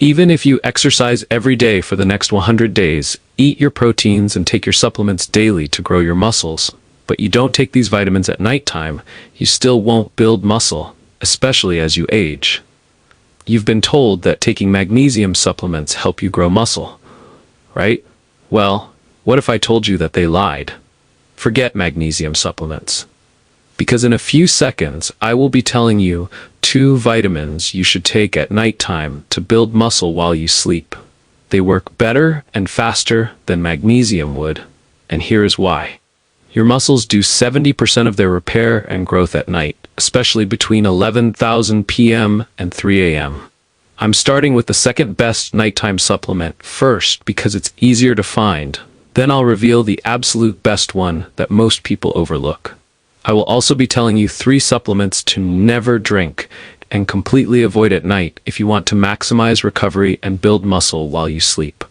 Even if you exercise every day for the next 100 days, eat your proteins and take your supplements daily to grow your muscles, but you don't take these vitamins at nighttime, you still won't build muscle, especially as you age. You've been told that taking magnesium supplements help you grow muscle, right? Well, what if I told you that they lied? Forget magnesium supplements. Because in a few seconds, I will be telling you 2 vitamins you should take at nighttime to build muscle while you sleep. They work better and faster than magnesium would, and here is why. Your muscles do 70% of their repair and growth at night, especially between 11,000 p.m. and 3 a.m. I'm starting with the second best nighttime supplement first because it's easier to find. Then I'll reveal the absolute best one that most people overlook. I will also be telling you 3 supplements to never drink and completely avoid at night if you want to maximize recovery and build muscle while you sleep.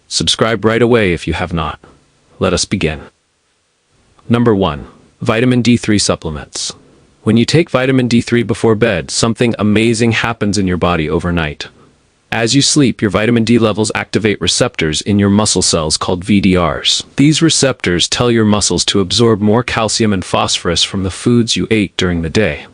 Subscribe right away if you have not. Let us begin. Number 1. Vitamin D3 supplements. When you take vitamin D3 before bed, something amazing happens in your body overnight. As you sleep, your vitamin D levels activate receptors in your muscle cells called VDRs. These receptors tell your muscles to absorb more calcium and phosphorus from the foods you ate during the day.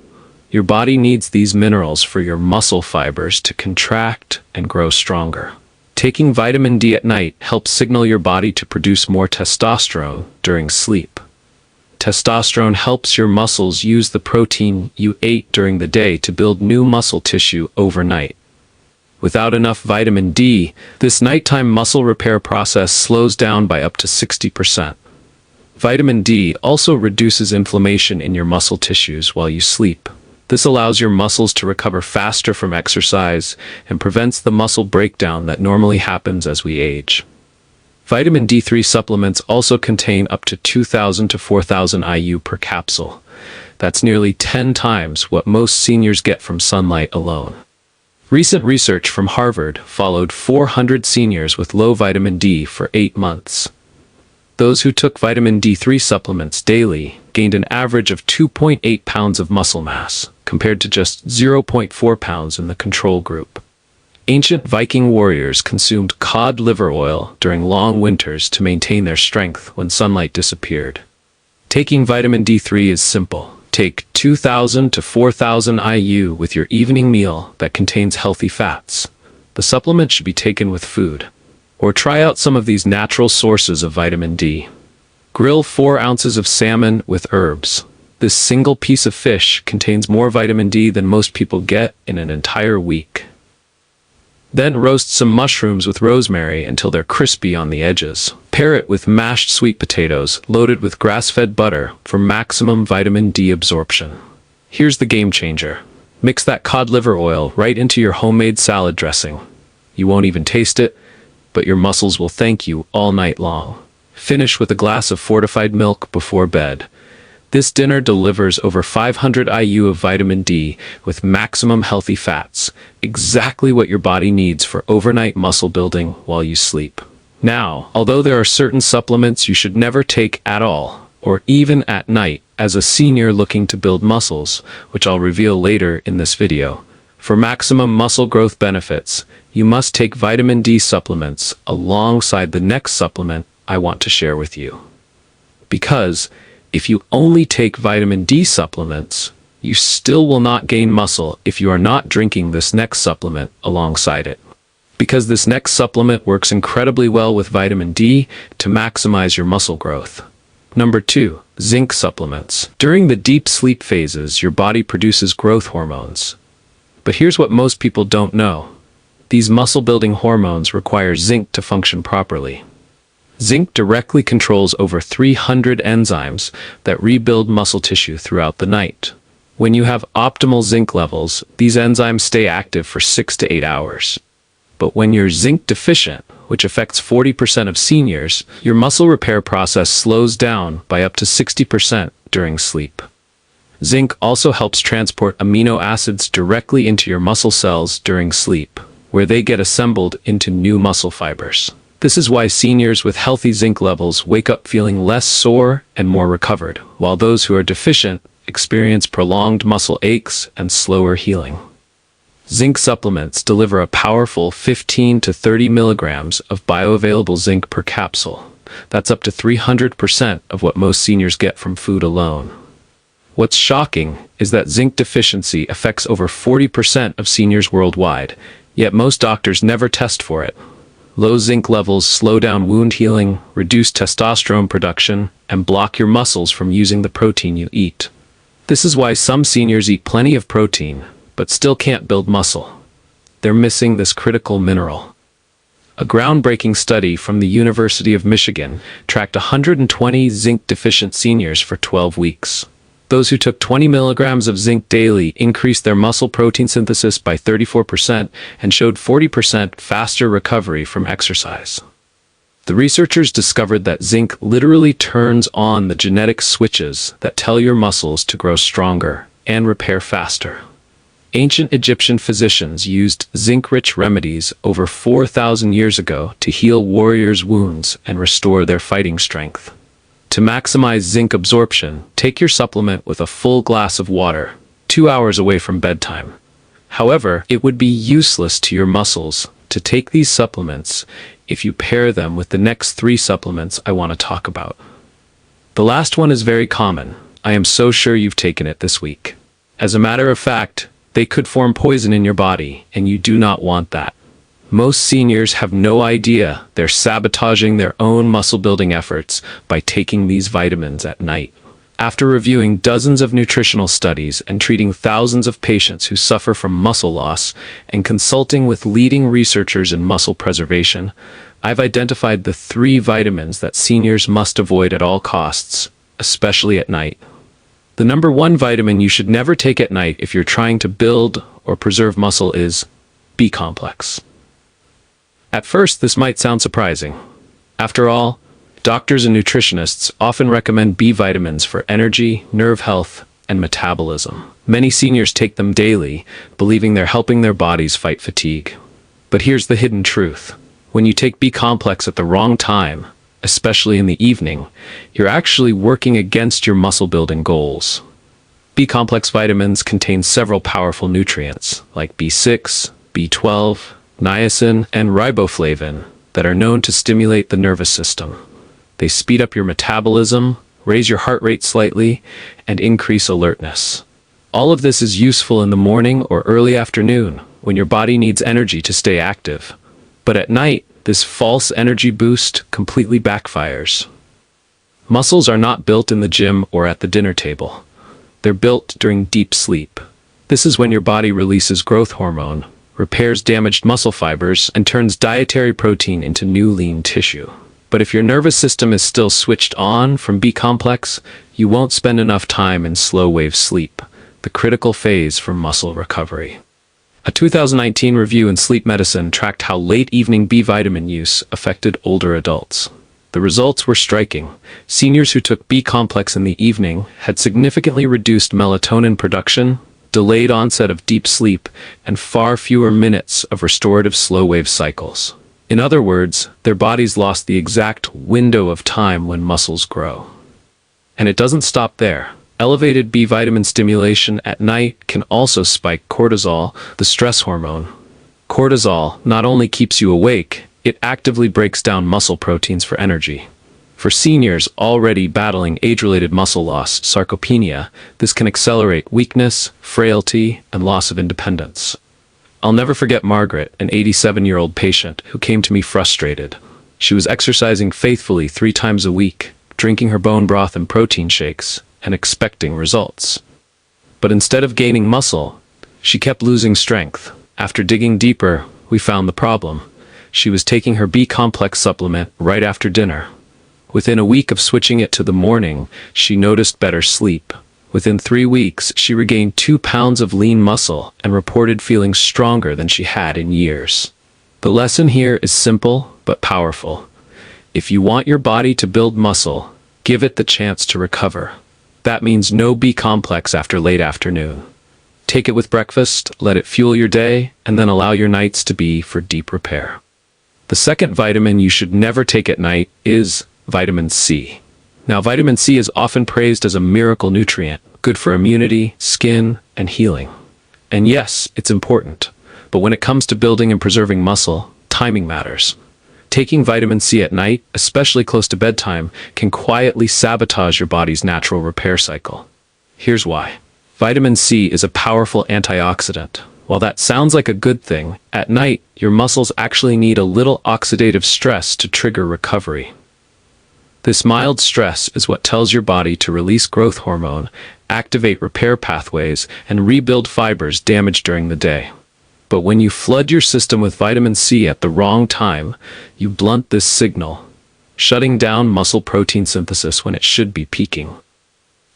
Your body needs these minerals for your muscle fibers to contract and grow stronger. Taking vitamin D at night helps signal your body to produce more testosterone during sleep. Testosterone helps your muscles use the protein you ate during the day to build new muscle tissue overnight. Without enough vitamin D, this nighttime muscle repair process slows down by up to 60%. Vitamin D also reduces inflammation in your muscle tissues while you sleep. This allows your muscles to recover faster from exercise and prevents the muscle breakdown that normally happens as we age. Vitamin D3 supplements also contain up to 2,000 to 4,000 IU per capsule. That's nearly 10 times what most seniors get from sunlight alone. Recent research from Harvard followed 400 seniors with low vitamin D for 8 months. Those who took vitamin D3 supplements daily gained an average of 2.8 pounds of muscle mass, compared to just 0.4 pounds in the control group. Ancient Viking warriors consumed cod liver oil during long winters to maintain their strength when sunlight disappeared. Taking vitamin D3 is simple. Take 2,000 to 4,000 IU with your evening meal that contains healthy fats. The supplement should be taken with food. Or try out some of these natural sources of vitamin D. Grill 4 ounces of salmon with herbs. This single piece of fish contains more vitamin D than most people get in an entire week. Then roast some mushrooms with rosemary until they're crispy on the edges. Pair it with mashed sweet potatoes loaded with grass-fed butter for maximum vitamin D absorption. Here's the game changer. Mix that cod liver oil right into your homemade salad dressing. You won't even taste it, but your muscles will thank you all night long. Finish with a glass of fortified milk before bed. This dinner delivers over 500 IU of vitamin D with maximum healthy fats, exactly what your body needs for overnight muscle building while you sleep. Now, although there are certain supplements you should never take at all, or even at night, as a senior looking to build muscles, which I'll reveal later in this video, for maximum muscle growth benefits, you must take vitamin D supplements alongside the next supplement I want to share with you. Because if you only take vitamin D supplements, you still will not gain muscle if you are not drinking this next supplement alongside it. Because this next supplement works incredibly well with vitamin D to maximize your muscle growth. Number 2. Zinc supplements. During the deep sleep phases, your body produces growth hormones. But here's what most people don't know. These muscle-building hormones require zinc to function properly. Zinc directly controls over 300 enzymes that rebuild muscle tissue throughout the night. When you have optimal zinc levels, these enzymes stay active for 6 to 8 hours. But when you're zinc deficient, which affects 40% of seniors, your muscle repair process slows down by up to 60% during sleep. Zinc also helps transport amino acids directly into your muscle cells during sleep, where they get assembled into new muscle fibers. This is why seniors with healthy zinc levels wake up feeling less sore and more recovered, while those who are deficient experience prolonged muscle aches and slower healing. Zinc supplements deliver a powerful 15 to 30 milligrams of bioavailable zinc per capsule. That's up to 300% of what most seniors get from food alone. What's shocking is that zinc deficiency affects over 40% of seniors worldwide, yet most doctors never test for it. Low zinc levels slow down wound healing, reduce testosterone production, and block your muscles from using the protein you eat. This is why some seniors eat plenty of protein, but still can't build muscle. They're missing this critical mineral. A groundbreaking study from the University of Michigan tracked 120 zinc-deficient seniors for 12 weeks. Those who took 20 milligrams of zinc daily increased their muscle protein synthesis by 34% and showed 40% faster recovery from exercise. The researchers discovered that zinc literally turns on the genetic switches that tell your muscles to grow stronger and repair faster. Ancient Egyptian physicians used zinc-rich remedies over 4,000 years ago to heal warriors' wounds and restore their fighting strength. To maximize zinc absorption, take your supplement with a full glass of water, 2 hours away from bedtime. However, it would be useless to your muscles to take these supplements if you pair them with the next 3 supplements I want to talk about. The last one is very common. I am so sure you've taken it this week. As a matter of fact, they could form poison in your body, and you do not want that. Most seniors have no idea they're sabotaging their own muscle-building efforts by taking these vitamins at night. After reviewing dozens of nutritional studies and treating thousands of patients who suffer from muscle loss and consulting with leading researchers in muscle preservation, I've identified the 3 vitamins that seniors must avoid at all costs, especially at night. The number 1 vitamin you should never take at night if you're trying to build or preserve muscle is B-complex. At first, this might sound surprising. After all, doctors and nutritionists often recommend B vitamins for energy, nerve health, and metabolism. Many seniors take them daily, believing they're helping their bodies fight fatigue. But here's the hidden truth. When you take B-complex at the wrong time, especially in the evening, you're actually working against your muscle-building goals. B-complex vitamins contain several powerful nutrients, like B6, B12, niacin, and riboflavin, that are known to stimulate the nervous system. They speed up your metabolism, raise your heart rate slightly, and increase alertness. All of this is useful in the morning or early afternoon, when your body needs energy to stay active. But at night, this false energy boost completely backfires. Muscles are not built in the gym or at the dinner table. They're built during deep sleep. This is when your body releases growth hormone, repairs damaged muscle fibers, and turns dietary protein into new lean tissue. But if your nervous system is still switched on from B-complex, you won't spend enough time in slow-wave sleep, the critical phase for muscle recovery. A 2019 review in Sleep Medicine tracked how late evening B vitamin use affected older adults. The results were striking. Seniors who took B-complex in the evening had significantly reduced melatonin production, delayed onset of deep sleep, and far fewer minutes of restorative slow-wave cycles. In other words, their bodies lost the exact window of time when muscles grow. And it doesn't stop there. Elevated B vitamin stimulation at night can also spike cortisol, the stress hormone. Cortisol not only keeps you awake, it actively breaks down muscle proteins for energy. For seniors already battling age-related muscle loss, sarcopenia, this can accelerate weakness, frailty, and loss of independence. I'll never forget Margaret, an 87-year-old patient who came to me frustrated. She was exercising faithfully 3 times a week, drinking her bone broth and protein shakes, and expecting results. But instead of gaining muscle, she kept losing strength. After digging deeper, we found the problem. She was taking her B-complex supplement right after dinner. Within a week of switching it to the morning, she noticed better sleep. Within 3 weeks, she regained 2 pounds of lean muscle and reported feeling stronger than she had in years. The lesson here is simple but powerful. If you want your body to build muscle, give it the chance to recover. That means no B-complex after late afternoon. Take it with breakfast, let it fuel your day, and then allow your nights to be for deep repair. The second vitamin you should never take at night is vitamin C. Now, vitamin C is often praised as a miracle nutrient, good for immunity, skin, and healing. And yes, it's important. But when it comes to building and preserving muscle, timing matters. Taking vitamin C at night, especially close to bedtime, can quietly sabotage your body's natural repair cycle. Here's why. Vitamin C is a powerful antioxidant. While that sounds like a good thing, at night, your muscles actually need a little oxidative stress to trigger recovery. This mild stress is what tells your body to release growth hormone, activate repair pathways, and rebuild fibers damaged during the day. But when you flood your system with vitamin C at the wrong time, you blunt this signal, shutting down muscle protein synthesis when it should be peaking.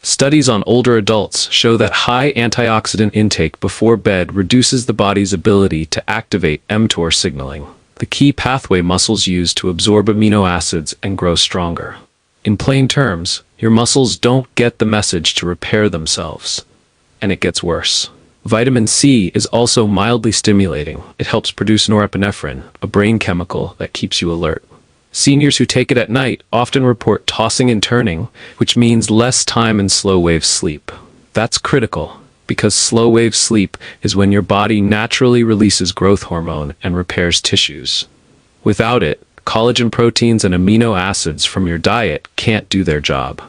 Studies on older adults show that high antioxidant intake before bed reduces the body's ability to activate mTOR signaling, the key pathway muscles use to absorb amino acids and grow stronger. In plain terms, your muscles don't get the message to repair themselves. And it gets worse. Vitamin C is also mildly stimulating. It helps produce norepinephrine, a brain chemical that keeps you alert. Seniors who take it at night often report tossing and turning, which means less time in slow-wave sleep. That's critical, because slow-wave sleep is when your body naturally releases growth hormone and repairs tissues. Without it, collagen proteins and amino acids from your diet can't do their job.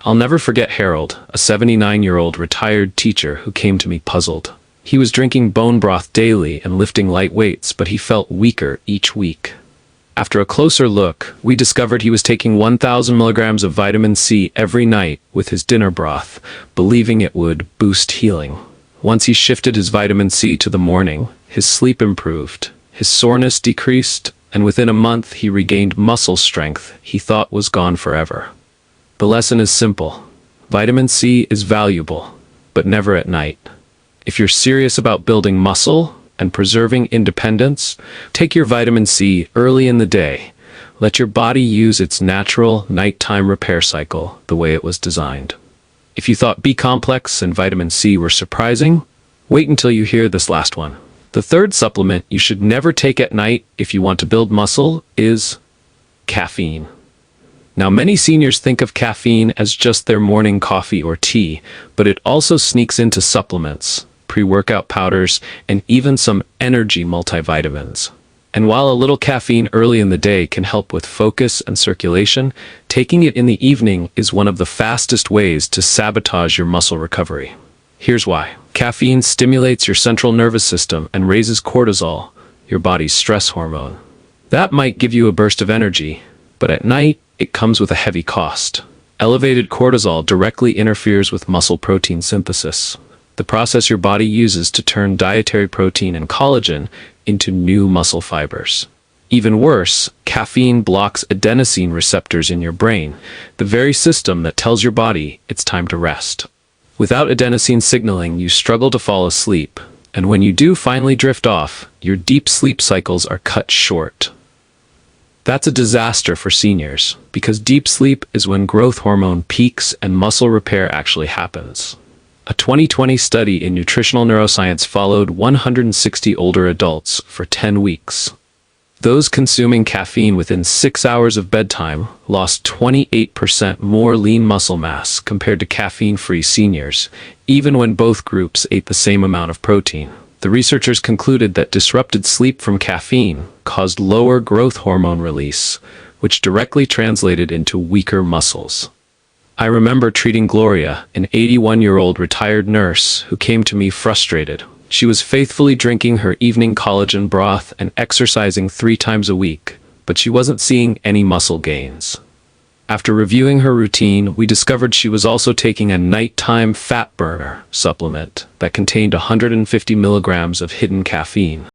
I'll never forget Harold, a 79-year-old retired teacher who came to me puzzled. He was drinking bone broth daily and lifting light weights, but he felt weaker each week. After a closer look, we discovered he was taking 1,000 milligrams of vitamin C every night with his dinner broth, believing it would boost healing. Once he shifted his vitamin C to the morning, his sleep improved, his soreness decreased, and within a month he regained muscle strength he thought was gone forever. The lesson is simple. Vitamin C is valuable, but never at night. If you're serious about building muscle and preserving independence, take your vitamin C early in the day. Let your body use its natural nighttime repair cycle the way it was designed. If you thought B-complex and vitamin C were surprising, wait until you hear this last one. The third supplement you should never take at night if you want to build muscle is caffeine. Now, many seniors think of caffeine as just their morning coffee or tea, but it also sneaks into supplements, pre-workout powders, and even some energy multivitamins. And while a little caffeine early in the day can help with focus and circulation, taking it in the evening is one of the fastest ways to sabotage your muscle recovery. Here's why. Caffeine stimulates your central nervous system and raises cortisol, your body's stress hormone. That might give you a burst of energy, but at night, it comes with a heavy cost. Elevated cortisol directly interferes with muscle protein synthesis, the process your body uses to turn dietary protein and collagen into new muscle fibers. Even worse, caffeine blocks adenosine receptors in your brain, the very system that tells your body it's time to rest. Without adenosine signaling, you struggle to fall asleep, and when you do finally drift off, your deep sleep cycles are cut short. That's a disaster for seniors, because deep sleep is when growth hormone peaks and muscle repair actually happens. A 2020 study in nutritional neuroscience followed 160 older adults for 10 weeks. Those consuming caffeine within 6 hours of bedtime lost 28% more lean muscle mass compared to caffeine-free seniors, even when both groups ate the same amount of protein. The researchers concluded that disrupted sleep from caffeine caused lower growth hormone release, which directly translated into weaker muscles. I remember treating Gloria, an 81-year-old retired nurse who came to me frustrated. She was faithfully drinking her evening collagen broth and exercising 3 times a week, but she wasn't seeing any muscle gains. After reviewing her routine, we discovered she was also taking a nighttime fat burner supplement that contained 150 milligrams of hidden caffeine.